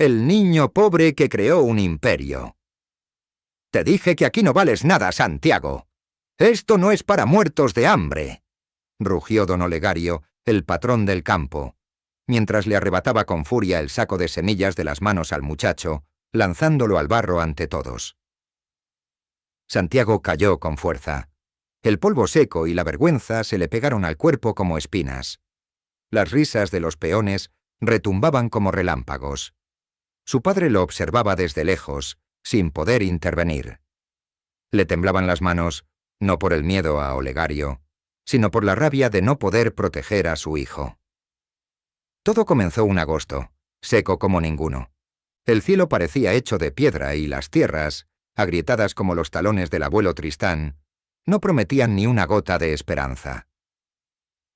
El niño pobre que creó un imperio. Te dije que aquí no vales nada, Santiago. Esto no es para muertos de hambre, rugió don Olegario, el patrón del campo, mientras le arrebataba con furia el saco de semillas de las manos al muchacho, lanzándolo al barro ante todos. Santiago cayó con fuerza. El polvo seco y la vergüenza se le pegaron al cuerpo como espinas. Las risas de los peones retumbaban como relámpagos. Su padre lo observaba desde lejos, sin poder intervenir. Le temblaban las manos, no por el miedo a Olegario, sino por la rabia de no poder proteger a su hijo. Todo comenzó un agosto, seco como ninguno. El cielo parecía hecho de piedra y las tierras, agrietadas como los talones del abuelo Tristán, no prometían ni una gota de esperanza.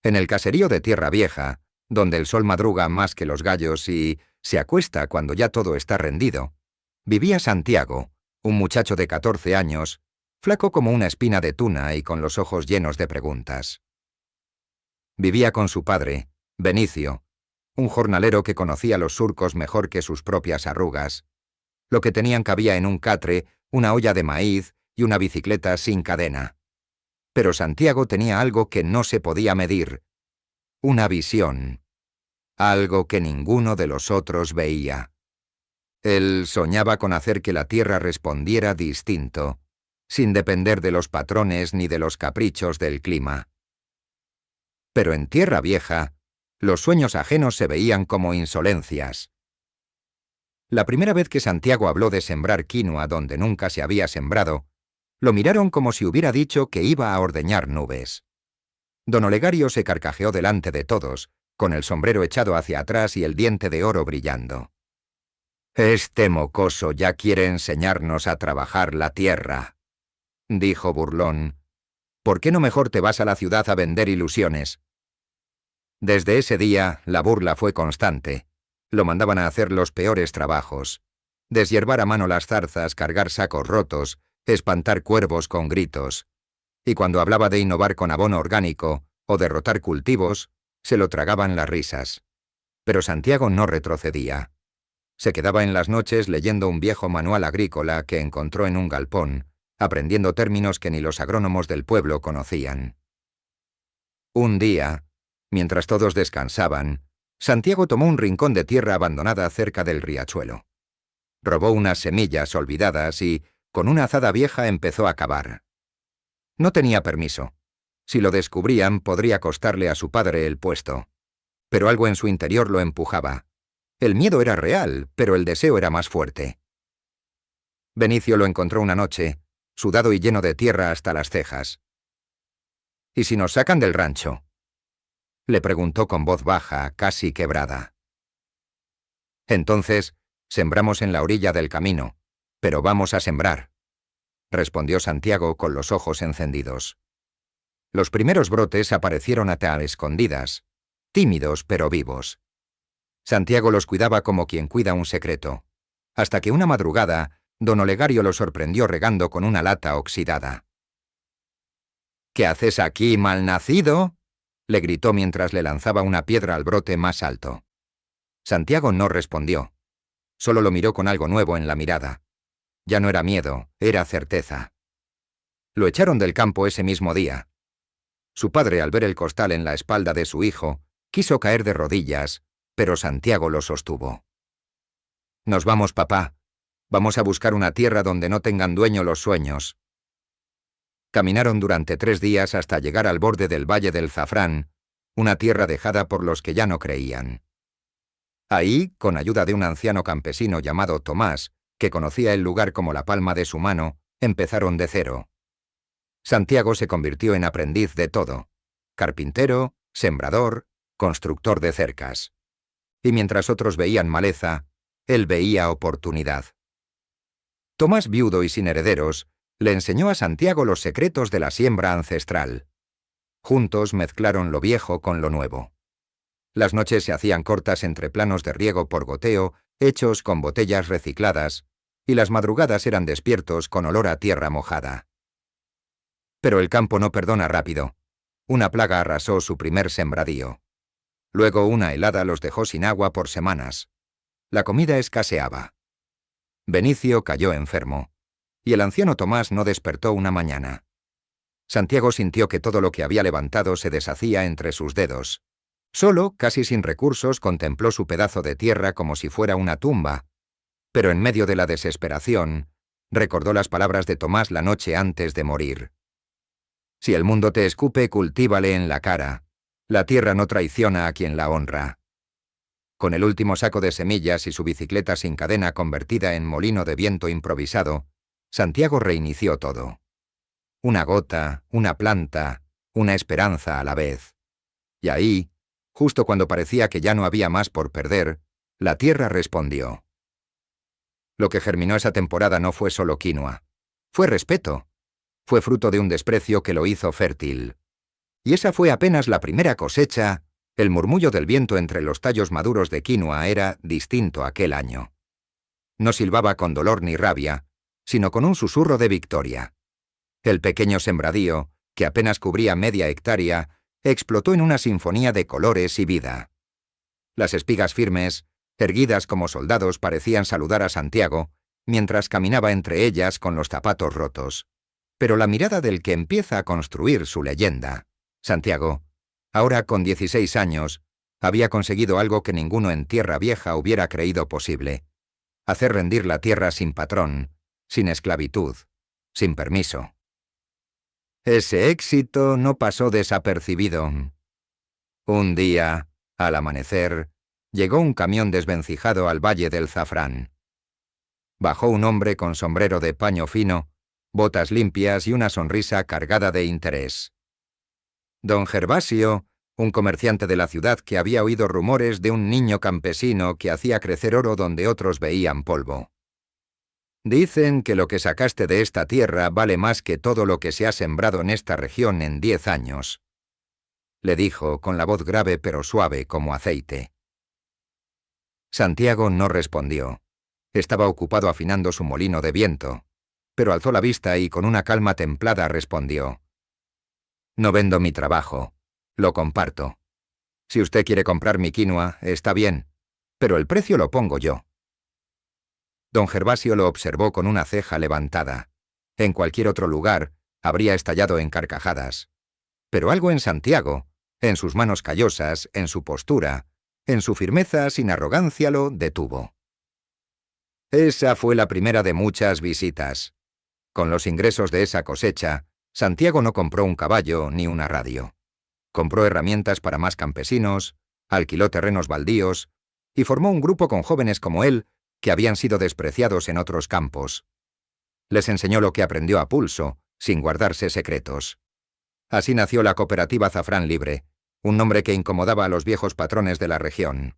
En el caserío de Tierra Vieja, donde el sol madruga más que los gallos y se acuesta cuando ya todo está rendido, vivía Santiago, un muchacho de 14 años, flaco como una espina de tuna y con los ojos llenos de preguntas. Vivía con su padre, Benicio, un jornalero que conocía los surcos mejor que sus propias arrugas. Lo que tenían cabía en un catre, una olla de maíz y una bicicleta sin cadena. Pero Santiago tenía algo que no se podía medir, una visión, algo que ninguno de los otros veía. Él soñaba con hacer que la tierra respondiera distinto, sin depender de los patrones ni de los caprichos del clima. Pero en Tierra Vieja, los sueños ajenos se veían como insolencias. La primera vez que Santiago habló de sembrar quinoa donde nunca se había sembrado, lo miraron como si hubiera dicho que iba a ordeñar nubes. Don Olegario se carcajeó delante de todos, con el sombrero echado hacia atrás y el diente de oro brillando. «Este mocoso ya quiere enseñarnos a trabajar la tierra», dijo burlón. «¿Por qué no mejor te vas a la ciudad a vender ilusiones?» Desde ese día, la burla fue constante. Lo mandaban a hacer los peores trabajos. Deshiervar a mano las zarzas, cargar sacos rotos, espantar cuervos con gritos. Y cuando hablaba de innovar con abono orgánico o derrotar cultivos, se lo tragaban las risas. Pero Santiago no retrocedía. Se quedaba en las noches leyendo un viejo manual agrícola que encontró en un galpón, aprendiendo términos que ni los agrónomos del pueblo conocían. Un día, mientras todos descansaban, Santiago tomó un rincón de tierra abandonada cerca del riachuelo. Robó unas semillas olvidadas y, con una azada vieja, empezó a cavar. No tenía permiso. Si lo descubrían, podría costarle a su padre el puesto. Pero algo en su interior lo empujaba. El miedo era real, pero el deseo era más fuerte. Benicio lo encontró una noche, sudado y lleno de tierra hasta las cejas. «¿Y si nos sacan del rancho?», le preguntó con voz baja, casi quebrada. «Entonces, sembramos en la orilla del camino, pero vamos a sembrar», respondió Santiago con los ojos encendidos. Los primeros brotes aparecieron a escondidas, tímidos pero vivos. Santiago los cuidaba como quien cuida un secreto, hasta que una madrugada, don Olegario lo sorprendió regando con una lata oxidada. «¿Qué haces aquí, malnacido?», le gritó mientras le lanzaba una piedra al brote más alto. Santiago no respondió. Solo lo miró con algo nuevo en la mirada. Ya no era miedo, era certeza. Lo echaron del campo ese mismo día. Su padre, al ver el costal en la espalda de su hijo, quiso caer de rodillas, pero Santiago lo sostuvo. «Nos vamos, papá. Vamos a buscar una tierra donde no tengan dueño los sueños». Caminaron durante 3 días hasta llegar al borde del Valle del Zafrán, una tierra dejada por los que ya no creían. Ahí, con ayuda de un anciano campesino llamado Tomás, que conocía el lugar como la palma de su mano, empezaron de cero. Santiago se convirtió en aprendiz de todo: carpintero, sembrador, constructor de cercas. Y mientras otros veían maleza, él veía oportunidad. Tomás, viudo y sin herederos, le enseñó a Santiago los secretos de la siembra ancestral. Juntos mezclaron lo viejo con lo nuevo. Las noches se hacían cortas entre planos de riego por goteo, hechos con botellas recicladas, y las madrugadas eran despiertos con olor a tierra mojada. Pero el campo no perdona rápido. Una plaga arrasó su primer sembradío. Luego una helada los dejó sin agua por semanas. La comida escaseaba. Benicio cayó enfermo, y el anciano Tomás no despertó una mañana. Santiago sintió que todo lo que había levantado se deshacía entre sus dedos. Solo, casi sin recursos, contempló su pedazo de tierra como si fuera una tumba. Pero en medio de la desesperación, recordó las palabras de Tomás la noche antes de morir. Si el mundo te escupe, cultívale en la cara. La tierra no traiciona a quien la honra. Con el último saco de semillas y su bicicleta sin cadena convertida en molino de viento improvisado, Santiago reinició todo. Una gota, una planta, una esperanza a la vez. Y ahí, justo cuando parecía que ya no había más por perder, la tierra respondió. Lo que germinó esa temporada no fue solo quinoa. Fue respeto. Fue fruto de un desprecio que lo hizo fértil. Y esa fue apenas la primera cosecha. El murmullo del viento entre los tallos maduros de quinoa era distinto aquel año. No silbaba con dolor ni rabia, sino con un susurro de victoria. El pequeño sembradío, que apenas cubría media hectárea, explotó en una sinfonía de colores y vida. Las espigas firmes, erguidas como soldados, parecían saludar a Santiago, mientras caminaba entre ellas con los zapatos rotos. Pero la mirada del que empieza a construir su leyenda, Santiago, ahora con 16 años, había conseguido algo que ninguno en Tierra Vieja hubiera creído posible: hacer rendir la tierra sin patrón, sin esclavitud, sin permiso. Ese éxito no pasó desapercibido. Un día, al amanecer, llegó un camión desvencijado al Valle del Zafrán. Bajó un hombre con sombrero de paño fino, botas limpias y una sonrisa cargada de interés. Don Gervasio, un comerciante de la ciudad que había oído rumores de un niño campesino que hacía crecer oro donde otros veían polvo. Dicen que lo que sacaste de esta tierra vale más que todo lo que se ha sembrado en esta región en 10 años, le dijo con la voz grave pero suave como aceite. Santiago no respondió. Estaba ocupado afinando su molino de viento, pero alzó la vista y con una calma templada respondió: No vendo mi trabajo, lo comparto. Si usted quiere comprar mi quinoa, está bien, pero el precio lo pongo yo. Don Gervasio lo observó con una ceja levantada. En cualquier otro lugar, habría estallado en carcajadas. Pero algo en Santiago, en sus manos callosas, en su postura, en su firmeza sin arrogancia, lo detuvo. Esa fue la primera de muchas visitas. Con los ingresos de esa cosecha, Santiago no compró un caballo ni una radio. Compró herramientas para más campesinos, alquiló terrenos baldíos y formó un grupo con jóvenes como él que habían sido despreciados en otros campos. Les enseñó lo que aprendió a pulso, sin guardarse secretos. Así nació la Cooperativa Zafrán Libre, un nombre que incomodaba a los viejos patrones de la región.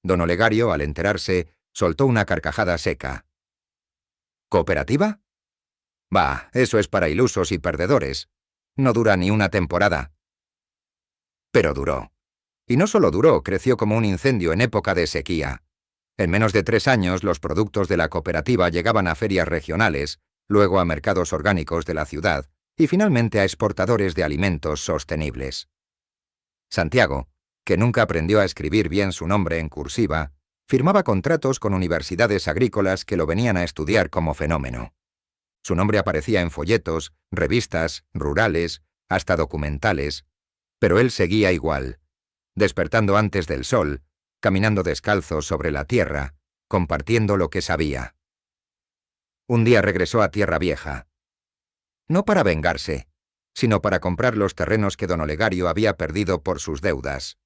Don Olegario, al enterarse, soltó una carcajada seca. ¿Cooperativa? Bah, eso es para ilusos y perdedores. No dura ni una temporada. Pero duró. Y no solo duró, creció como un incendio en época de sequía. En menos de 3 años, los productos de la cooperativa llegaban a ferias regionales, luego a mercados orgánicos de la ciudad y finalmente a exportadores de alimentos sostenibles. Santiago, que nunca aprendió a escribir bien su nombre en cursiva, firmaba contratos con universidades agrícolas que lo venían a estudiar como fenómeno. Su nombre aparecía en folletos, revistas, rurales, hasta documentales, pero él seguía igual, despertando antes del sol, caminando descalzo sobre la tierra, compartiendo lo que sabía. Un día regresó a Tierra Vieja. No para vengarse, sino para comprar los terrenos que don Olegario había perdido por sus deudas.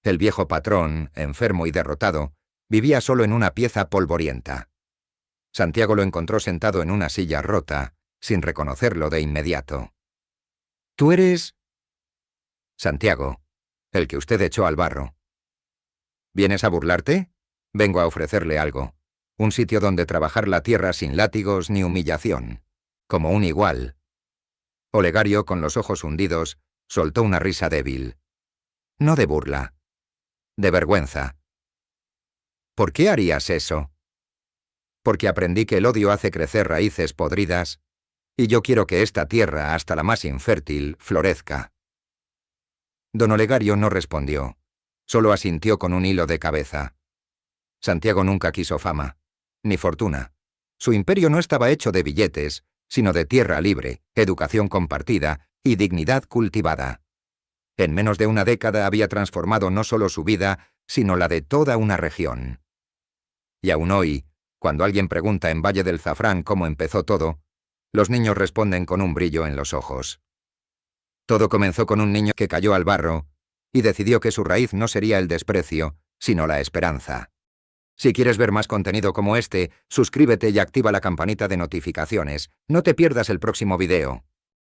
El viejo patrón, enfermo y derrotado, vivía solo en una pieza polvorienta. Santiago lo encontró sentado en una silla rota, sin reconocerlo de inmediato. ¿Tú eres...? Santiago, el que usted echó al barro. ¿Vienes a burlarte? Vengo a ofrecerle algo. Un sitio donde trabajar la tierra sin látigos ni humillación. Como un igual. Olegario, con los ojos hundidos, soltó una risa débil. No de burla. De vergüenza. ¿Por qué harías eso? Porque aprendí que el odio hace crecer raíces podridas, y yo quiero que esta tierra, hasta la más infértil, florezca. Don Olegario no respondió. Solo asintió con un hilo de cabeza. Santiago nunca quiso fama, ni fortuna. Su imperio no estaba hecho de billetes, sino de tierra libre, educación compartida y dignidad cultivada. En menos de una década había transformado no solo su vida, sino la de toda una región. Y aún hoy, cuando alguien pregunta en Valle del Zafrán cómo empezó todo, los niños responden con un brillo en los ojos. Todo comenzó con un niño que cayó al barro y decidió que su raíz no sería el desprecio, sino la esperanza. Si quieres ver más contenido como este, suscríbete y activa la campanita de notificaciones. No te pierdas el próximo video.